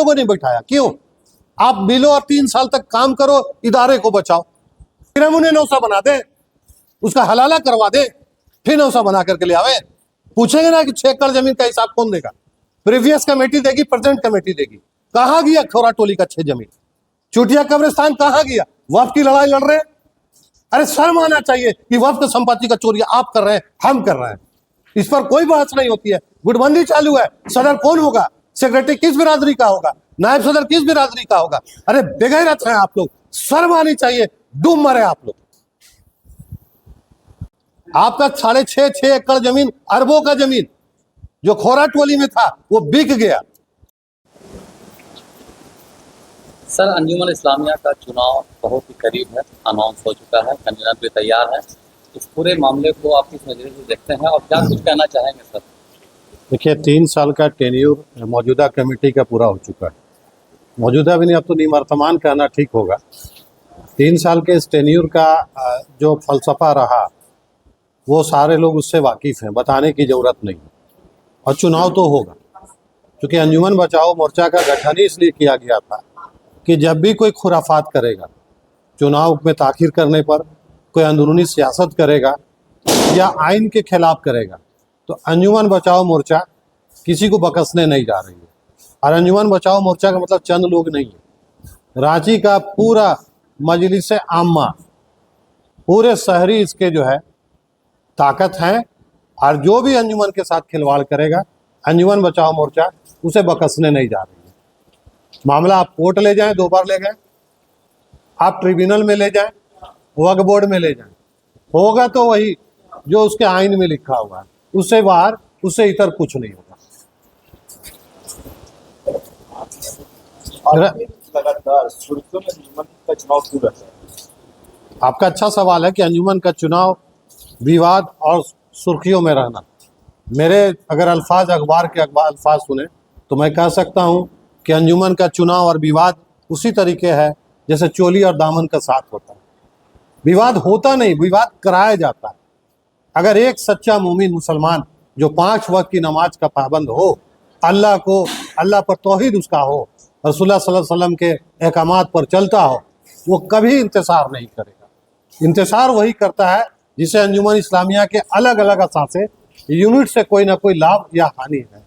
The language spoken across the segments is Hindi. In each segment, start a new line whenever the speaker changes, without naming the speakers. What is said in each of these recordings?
लोगों ने बिठाया? क्यों? आप मिलो और 3 साल तक काम करो, इदारे को बचाओ, फिर हम उन्हें नौसा बना दे, उसका हलाला करवा दे, फिर नौसा बना करके ले आवे। पूछेंगे ना कि 6 एकड़ जमीन का हिसाब कौन देगा? प्रीवियस कमेटी देगी, प्रेजेंट कमेटी देगी। कहां गया खोरा टोली का 6 जमीन? चुटिया कब्रिस्तान कहां गया? वक्फ की लड़ाई लड़ रहे हैं। अरे शर्म आना चाहिए कि वक्फ संपत्ति का चोरी आप कर रहे हैं, हम कर रहे हैं, इस पर कोई बहस नहीं होती है। गुटबंदी चालू है, सदर कौन होगा, सेक्रेटरी किस बिरादरी का होगा, नायब सदर किस बिरादरी का होगा? अरे बेगैरत हैं आप लोग, शर्म आनी चाहिए, डूब मरे आप लोग। आपका 6.5 एकड़ जमीन, अरबों का जमीन जो खोरा टोली में था वो बिक गया।
सर, अंजुमन इस्लामिया का चुनाव बहुत ही करीब है, अनाउंस हो चुका है, कन्वीनर भी तैयार है। इस पूरे मामले को आप किस नजरिए से देखते हैं और क्या कुछ कहना चाहेंगे सर?
देखिए, 3 साल का टेन्यूर मौजूदा कमेटी का पूरा हो चुका है। मौजूदा भी नहीं, अब तो निवर्तमान कहना ठीक होगा। 3 साल के इस टेन्यूर का जो फलसफा रहा वो सारे लोग उससे वाकिफ हैं, बताने की ज़रूरत नहीं। और चुनाव तो होगा, क्योंकि अंजुमन बचाओ मोर्चा का गठन ही इसलिए किया गया था कि जब भी कोई खुराफात करेगा, चुनाव में ताख़ीर करने पर कोई अंदरूनी सियासत करेगा या आइन के खिलाफ करेगा, तो अंजुमन बचाओ मोर्चा किसी को बकसने नहीं जा रही है। और अंजुमन बचाओ मोर्चा का मतलब चंद लोग नहीं है, रांची का पूरा मजलिस आम्मा, पूरे शहरी इसके जो है ताकत है। और जो भी अंजुमन के साथ खिलवाड़ करेगा, अंजुमन बचाओ मोर्चा उसे बकसने नहीं जा रही है। मामला आप कोर्ट ले जाएं, 2 बार ले गए, आप ट्रिब्यूनल में ले जाएं, वक्फ बोर्ड में ले जाएं, होगा तो वही जो उसके आइन में लिखा हुआ है, उससे बाहर, उससे इतर कुछ नहीं होगा।
लगातार सुर्खियों में अंजुमन का चुनाव क्यों रहता है?
आपका अच्छा सवाल है कि अंजुमन का चुनाव विवाद और सुर्खियों में रहना। मेरे अगर अल्फाज अखबार के अल्फाज सुने तो मैं कह सकता हूं कि अंजुमन का चुनाव और विवाद उसी तरीके है जैसे चोली और दामन का साथ होता है। विवाद होता नहीं, विवाद कराया जाता है। अगर एक सच्चा मोमिन मुसलमान जो 5 वक्त की नमाज का पाबंद हो, अल्लाह पर तौहीद उसका हो, रसूलुल्लाह सल्लल्लाहु अलैहि वसल्लम के अहकामात पर चलता हो, वो कभी इंतसार नहीं करेगा। इंतसार वही करता है जिसे अंजुमन इस्लामिया के अलग अलग असासे यूनिट से कोई ना कोई लाभ या हानि है।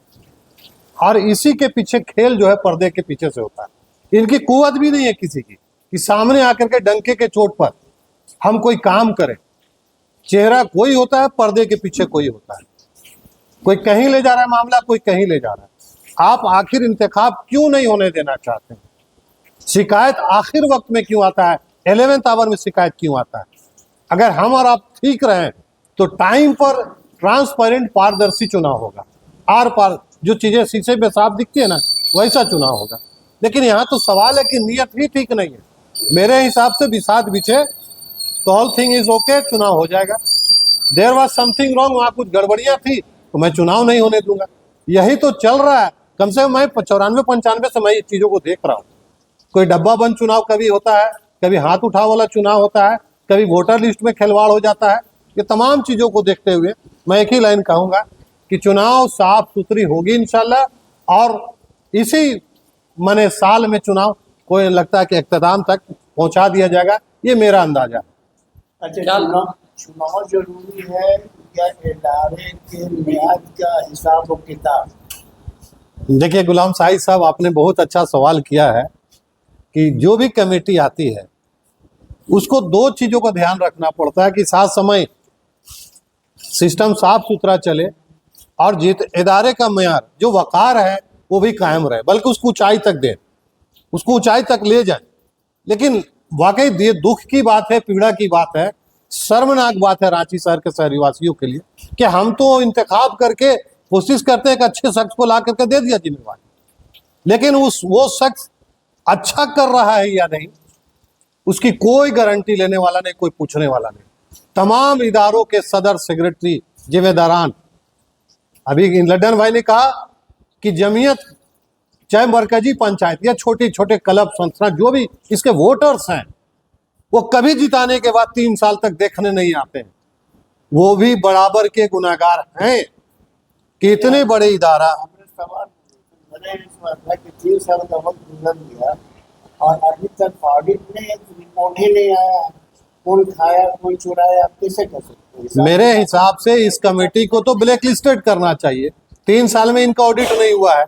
और इसी के पीछे खेल जो है पर्दे के पीछे से होता है। इनकी कुव्वत भी नहीं है किसी की कि सामने आकर के डंके के चोट पर हम कोई काम करें। चेहरा कोई होता है, पर्दे के पीछे कोई होता है। कोई कहीं ले जा रहा है मामला, कोई कहीं ले जा रहा है। आप आखिर इंतखाब क्यों नहीं होने देना चाहते हैं? शिकायत आखिर वक्त में क्यों आता है? 11th आवर में शिकायत क्यों आता है? अगर हम और आप ठीक रहें तो टाइम पर ट्रांसपेरेंट पारदर्शी चुनाव होगा। आर पार जो चीजें शीशे पे साफ दिखती है ना, वैसा चुनाव होगा। लेकिन यहाँ तो सवाल है कि नियत ही ठीक नहीं है। मेरे हिसाब से बिसात बिछे तो ऑल थिंग इज ओके, चुनाव हो जाएगा। देयर वाज समथिंग रॉन्ग, वहाँ कुछ गड़बड़ियाँ थी तो मैं चुनाव नहीं होने दूंगा। यही तो चल रहा है। कम से कम मैं 94-95 से मैं ये चीज़ों को देख रहा हूँ। कोई डब्बा बंद चुनाव कभी होता है, कभी हाथ उठाव वाला चुनाव होता है, कभी वोटर लिस्ट में खिलवाड़ हो जाता है। ये तमाम चीज़ों को देखते हुए मैं एक ही लाइन कहूँगा कि चुनाव साफ सुथरी होगी इंशाल्लाह, और इसी मने साल में चुनाव कोई लगता है कि इख्तिताम तक पहुँचा दिया जाएगा, ये मेरा अंदाजा है।
अच्छा, चुनाव जरूरी है या इदारे के मियाद का हिसाब और किताब?
देखिए गुलाम शाहिद साहब, आपने बहुत अच्छा सवाल किया है कि जो भी कमेटी आती है उसको 2 चीज़ों का ध्यान रखना पड़ता है कि साथ समय सिस्टम साफ सुथरा चले और जित इदारे का मेयार जो वक़ार है वो भी कायम रहे, बल्कि उसको ऊंचाई तक दे, उसको ऊंचाई तक ले जाए। लेकिन वाकई ये दुख की बात है, पीड़ा की बात है, शर्मनाक बात है रांची शहर के शहरी वासियों के लिए कि हम तो इंतखाब करके कोशिश करते हैं कि अच्छे शख्स को ला करके दे दिया जिम्मेवारी, लेकिन वो शख्स अच्छा कर रहा है या नहीं उसकी कोई गारंटी लेने वाला नहीं, कोई पूछने वाला नहीं। तमाम इदारों के सदर, सेक्रेटरी, जिम्मेदारान, अभी लड्डन भाई ने कहा कि जमीयत चाहे मरकजी पंचायत या छोटे छोटे क्लब संस्था जो भी इसके वोटर्स हैं वो कभी जिताने के बाद 3 साल तक देखने नहीं आते हैं। वो भी बराबर के गुनाहगार हैं कि इतने बड़े इदारा
मेरे इस बात है कि 3 साल का वक्त गुजर गया और अभी तक ऑडिट में एक रिपोर्ट ही नहीं आया। कौन खाया कौन चुराया, आप कैसे कर सकते हैं?
मेरे हिसाब से इस कमेटी को तो ब्लैक लिस्टेड करना चाहिए। 3 साल में इनका ऑडिट नहीं हुआ है।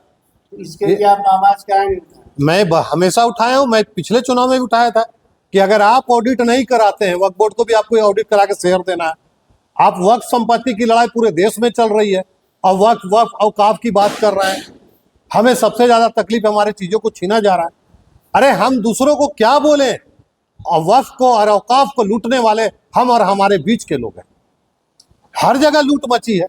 इसके लिए आप आवाज काहे नहीं उठाए?
मैं हमेशा उठाया हूं, मैं पिछले चुनाव में भी उठाया था कि अगर आप ऑडिट नहीं कराते हैं, वक्फ बोर्ड को भी आपको ऑडिट करा के शेयर देना है। आप वक्फ संपत्ति की लड़ाई पूरे देश में चल रही है और वक्फ औकाफ की बात कर रहे हैं। हमें सबसे ज्यादा तकलीफ हमारी चीजों को छीना जा रहा है। अरे हम दूसरों को क्या बोले, और वक्फ को और औकाफ को लूटने वाले हम और हमारे बीच के लोग हैं। हर जगह लूट मची है।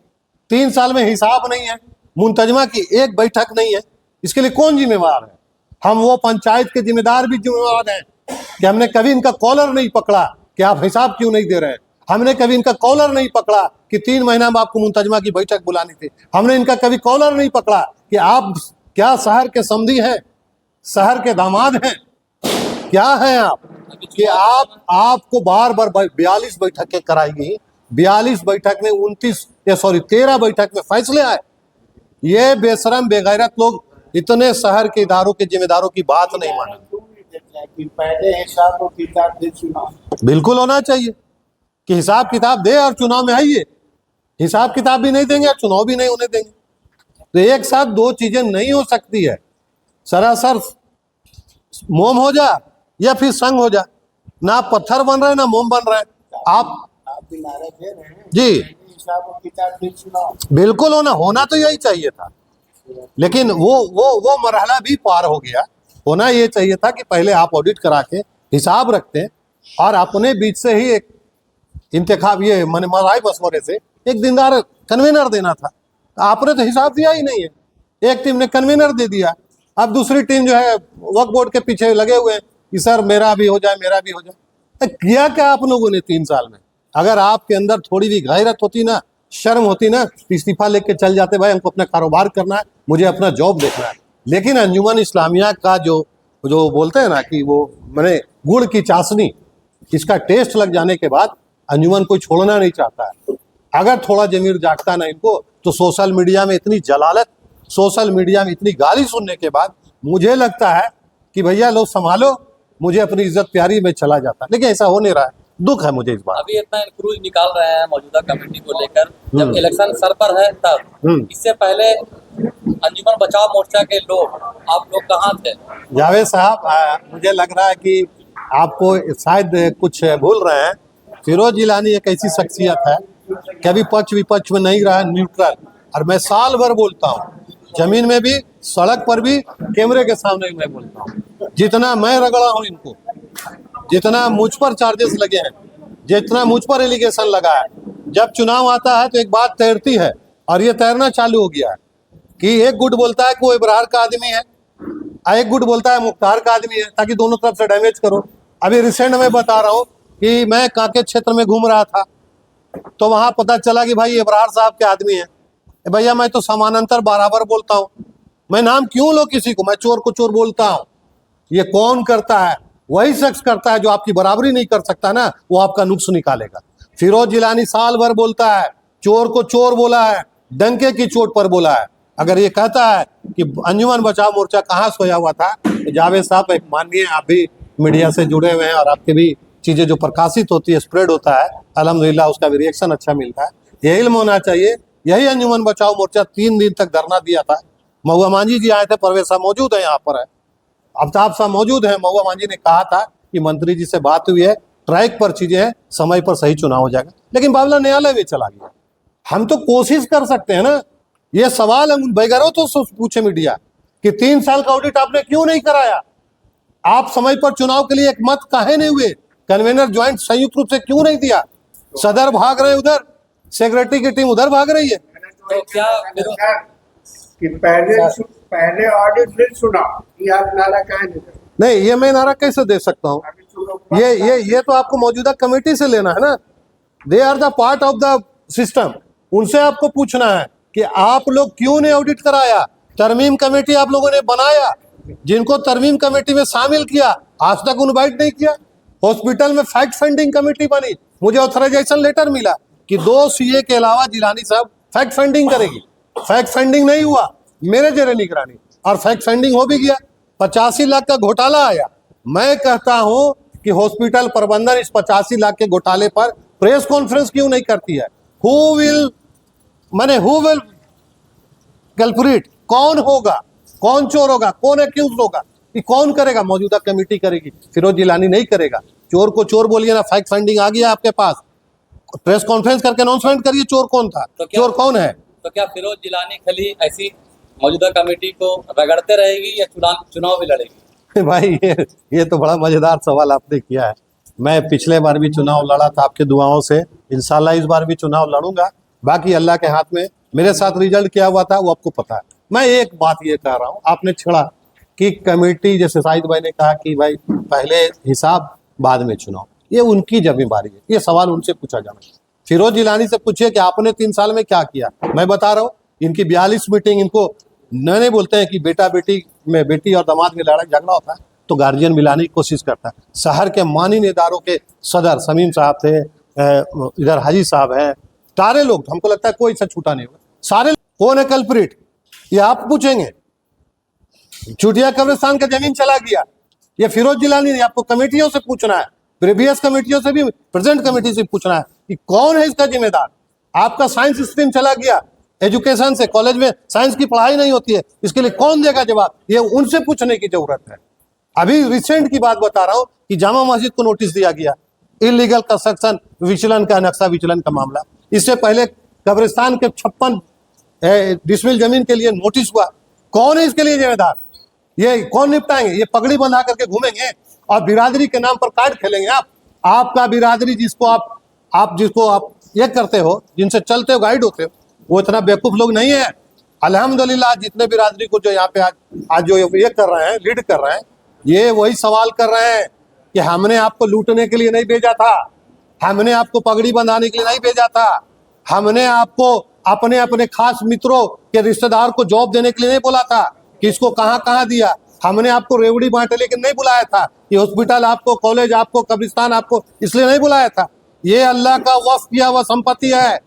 3 साल में हिसाब नहीं है, मुंतजमा की एक बैठक नहीं है। इसके लिए कौन जिम्मेवार है? हम वो पंचायत के जिम्मेदार भी जिम्मेवार हैं कि हमने कभी इनका कॉलर नहीं पकड़ा कि आप हिसाब क्यों नहीं दे रहे हैं। हमने कभी इनका कॉलर नहीं पकड़ा कि 3 महीना में आपको मुंतजमा की बैठक बुलानी थी। हमने इनका कभी कॉलर नहीं पकड़ा कि आप क्या शहर के समधी हैं, शहर के दामाद हैं, क्या हैं आप, कि आपको बार बार 42 बैठकें कराई गई। 42 बैठक में 13 बैठक में फैसले आए। ये बेशरम बेगैरत लोग इतने शहर के इदारों के जिम्मेदारों की बात नहीं माने।
क्यों नहीं देते हैं कि पहले हिसाब और किताब दे चुनाव?
बिल्कुल होना चाहिए कि हिसाब किताब दे और चुनाव में आइए। हिसाब किताब भी नहीं देंगे और चुनाव भी नहीं होने देंगे, तो एक साथ दो चीजें नहीं हो सकती है। सरासर मोम हो जा या फिर संग हो जा, ना पत्थर बन रहे ना मोम बन रहे। आप
भी नारे दे रहे हैं
जी
पहले हिसाब और किताब दे चुनाव।
बिल्कुल होना तो यही चाहिए था, लेकिन वो मरहला भी पार हो गया। होना ये चाहिए था कि पहले आप ऑडिट करा के हिसाब रखते और अपने बीच से ही एक इंतखाब, ये मराई मशवरे से एक दिनदार कन्वीनर देना था। आपने तो हिसाब दिया ही नहीं है। एक टीम ने कन्वीनर दे दिया, अब दूसरी टीम जो है वक्फ बोर्ड के पीछे लगे हुए हैं कि सर मेरा भी हो जाए, मेरा भी हो जाए। तो किया क्या आप लोगों ने 3 साल में? अगर आपके अंदर थोड़ी भी गैरत होती ना, शर्म होती ना, तो इस्तीफा लेके चल जाते, भाई हमको अपना कारोबार करना है, मुझे अपना जॉब देखना है। लेकिन अंजुमन इस्लामिया का जो बोलते हैं ना कि वो मैंने गुड़ की चाशनी, इसका टेस्ट लग जाने के बाद अंजुमन कोई छोड़ना नहीं चाहता है। अगर थोड़ा जमीर जागता ना इनको, तो सोशल मीडिया में इतनी जलालत, सोशल मीडिया में इतनी गाली सुनने के बाद मुझे लगता है कि भैया लोग संभालो, मुझे अपनी इज्जत प्यारी में चला जाता। लेकिन ऐसा हो नहीं रहा है, दुख है मुझे इस बात।
अभी इतना क्रूज निकाल रहे हैं मौजूदा कमेटी को लेकर, जब इलेक्शन सर पर है तब। इससे पहले अंजुमन बचाव मोर्चा के लोग, आप लोग कहाँ थे?
जावेद साहब, मुझे लग रहा है कि आपको शायद कुछ भूल रहे हैं। फिरोज जिलानी एक ऐसी शख्सियत है, कभी पक्ष विपक्ष में नहीं रहा, न्यूट्रल। और मैं साल भर बोलता हूँ, जमीन में भी, सड़क पर भी, कैमरे के सामने भी मैं बोलता हूँ। जितना मैं रगड़ा हूँ इनको, जितना मुझ पर चार्जेस लगे हैं, जितना मुझ पर एलिगेशन लगा है, जब चुनाव आता है तो एक बात तैरती है, और ये तैरना चालू हो गया है कि एक गुट बोलता है कि वो इब्रार का आदमी है, एक गुट बोलता है मुख्तार का आदमी है, ताकि दोनों तरफ से डैमेज करो। अभी रिसेंट में बता रहा हूँ कि मैं कांके क्षेत्र में घूम रहा था, तो वहां पता चला कि भाई इब्रार साहब के आदमी है। भैया मैं तो समानांतर बराबर बोलता हूँ, मैं नाम क्यों लो किसी को, मैं चोर को चोर बोलता हूँ। ये कौन करता है? वही शख्स करता है जो आपकी बराबरी नहीं कर सकता ना, वो आपका नुक्स निकालेगा। फिरोज जिलानी साल भर बोलता है, चोर को चोर बोला है, डंके की चोट पर बोला है। अगर ये कहता है कि अंजुमन बचाव मोर्चा कहाँ सोया हुआ था, तो जावेद साहब एक माननीय, आप भी मीडिया से जुड़े हुए हैं और आपकी भी चीजें जो प्रकाशित होती है, स्प्रेड होता है, अल्हम्दुलिल्लाह उसका भी रिएक्शन अच्छा मिलता है। ये इल्म होना चाहिए। यही अंजुमन बचाओ मोर्चा 3 दिन तक धरना दिया था। महुआ मांझी जी आए थे, परवेज साहब मौजूद है यहाँ पर, है आफ्ताब साहब मौजूद है। महुआ मांझी ने कहा था कि मंत्री जी से बात हुई है, ट्रैक पर चीजें हैं, समय पर सही चुनाव हो जाएगा। लेकिन बाबला न्यायालय भी चला गया। हम तो कोशिश कर सकते हैं ना। ये सवाल हम बेगैरों तो पूछे मीडिया कि 3 साल का ऑडिट आपने क्यों नहीं कराया? आप समय पर चुनाव के लिए एक मत काहे नहीं हुए? कन्वेनर ज्वाइंट संयुक्त रूप से क्यों नहीं दिया? सदर भाग रहे उधर, सेक्रेटरी की टीम उधर भाग रही है।
तो क्या
कि पहले ऑडिट फिर सुना, ये आप नारा कहाँ दे रहे?
नहीं, ये मैं नारा कैसे दे सकता हूँ? ये तो आपको मौजूदा कमेटी से लेना है ना। They are the part of the system. उनसे आपको पूछना है कि आप लोग क्यों नहीं ऑडिट कराया? तरमीम कमेटी आप लोगों ने बनाया, जिनको तरमीम कमेटी में शामिल किया आज तक इनवाइट नहीं किया। हॉस्पिटल में फैक्ट फाइंडिंग कमेटी बनी, मुझे ऑथराइजेशन लेटर मिला कि 2 सीए के अलावा जिलानी साहब फैक्ट फाइंडिंग करेगी। फैक्ट फाइंडिंग नहीं हुआ, मेरे जेरे निगरानी। और फैक्ट फाइंडिंग हो भी गया, 85 लाख का घोटाला आया। मैं कहता हूं कि हॉस्पिटल प्रबंधन इस 85 लाख के घोटाले पर प्रेस कॉन्फ्रेंस क्यों नहीं करती है? हु विल कल्प्रिट, कौन होगा, कौन चोर होगा, कौन एक्यूज होगा, ये कौन करेगा? मौजूदा कमेटी करेगी, फिरोज जिलानी नहीं करेगा। चोर को चोर बोलिए ना, फैक्ट फाइंडिंग आ गया आपके पास, प्रेस कॉन्फ्रेंस करके अनाउंसमेंट करिए चोर कौन था,
तो क्या-
चोर कौन है।
तो क्या फिरोज जिलानी खाली ऐसी मौजूदा कमेटी को रगड़ते रहेगी या चुनाव भी लड़ेगी?
भाई ये तो बड़ा मजेदार सवाल आपने किया है। मैं पिछले बार भी चुनाव लड़ा था आपके दुआओं से, इंशाल्लाह इस बार भी चुनाव लड़ूंगा। बाकी अल्लाह के हाथ में, मेरे साथ रिजल्ट क्या हुआ था वो आपको पता है। मैं एक बात ये कह रहा हूँ, आपने छेड़ा कि कमेटी, जैसे शाहिद भाई ने कहा कि भाई पहले हिसाब बाद में चुनाव, ये उनकी जिम्मेदारी है, ये सवाल उनसे पूछा जाना चाहिए। फिरोज जिलानी से पूछिए कि आपने 3 साल में क्या किया। मैं बता रहा हूँ, इनकी 42 मीटिंग, इनको नए बोलते हैं कि बेटा बेटी में, बेटी और दामाद में लड़ाई झगड़ा होता है तो गार्जियन मिलाने की कोशिश करता है। शहर के माननीय इदारों के सदर शमीम साहब थे, इधर हाजी साहब हैं, सारे लोग, हमको लगता है कोई सा छूटा नहीं होगा, सारे। कौन है कल्प्रिट, ये आप पूछेंगे। चुटिया कब्रिस्तान का जमीन चला गया, ये फिरोज जिलानी नहीं, आपको कमेटियों से पूछना है, प्रीवियस कमेटियों से भी, प्रेजेंट कमेटी से पूछना है कि कौन है इसका जिम्मेदार। आपका साइंस स्ट्रीम चला गया, एजुकेशन से कॉलेज में साइंस की पढ़ाई नहीं होती है, इसके लिए कौन देगा जवाब, ये उनसे पूछने की जरूरत है। अभी रिसेंट की बात बता रहा हूं कि जामा मस्जिद को नोटिस दिया गया, इलीगल कंस्ट्रक्शन विचलन का, नक्शा विचलन का मामला। इससे पहले कब्रिस्तान के 56 डिसमिल जमीन के लिए नोटिस हुआ। कौन है इसके लिए जिम्मेदार, ये कौन निपटाएंगे? ये पगड़ी बंधा करके घूमेंगे और बिरादरी के नाम पर कार्ड खेलेंगे आप। आपका बिरादरी जिसको आप ये करते हो, जिनसे चलते हो, गाइड होते हो, वो इतना बेवकूफ लोग नहीं है। अल्हम्दुलिल्लाह जितने बिरादरी को जो यहाँ पे आज जो ये कर रहे हैं, लीड कर रहे हैं, ये वही सवाल कर रहे हैं कि हमने आपको लूटने के लिए नहीं भेजा था, हमने आपको पगड़ी बंधाने के लिए नहीं भेजा था, हमने आपको अपने अपने खास मित्रों के रिश्तेदार को जॉब देने के लिए नहीं बोला था, किसको कहाँ कहाँ दिया, हमने आपको रेवड़ी बांटे लेकिन नहीं बुलाया था, ये हॉस्पिटल आपको, कॉलेज आपको, कब्रिस्तान आपको इसलिए नहीं बुलाया था। ये अल्लाह का वक्फ किया हुआ संपत्ति है,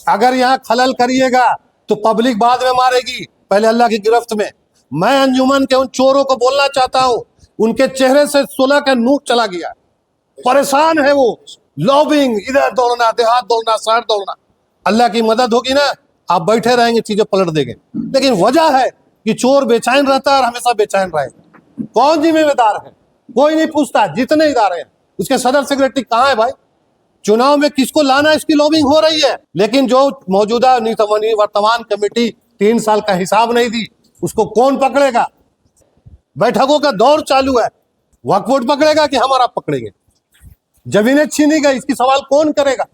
अगर यहाँ खलल करिएगा तो पब्लिक बाद में मारेगी, पहले अल्लाह की गिरफ्त में। मैं अंजुमन के उन चोरों को बोलना चाहता हूँ, उनके चेहरे से 16 का नूर चला गया, परेशान है वो, लॉबिंग, इधर दौड़ना, देहात दौड़ना, शहर दौड़ना। अल्लाह की मदद होगी ना, आप बैठे रहेंगे, चीजें पलट देंगे। लेकिन वजह है कि चोर बेचैन रहता है और हमेशा बेचैन रहेगा। कौन जिम्मेदार है? कोई नहीं पूछता। जितने इदारे हैं, उसके सदर सेक्रेटरी कहाँ है भाई? चुनाव में किसको लाना, इसकी लॉबिंग हो रही है। लेकिन जो मौजूदा वर्तमान कमेटी 3 साल का हिसाब नहीं दी, उसको कौन पकड़ेगा? बैठकों का दौर चालू है, वक्फ बोर्ड पकड़ेगा कि हमारा पकड़ेंगे? जमीनें छीनी गई, इसकी सवाल कौन करेगा?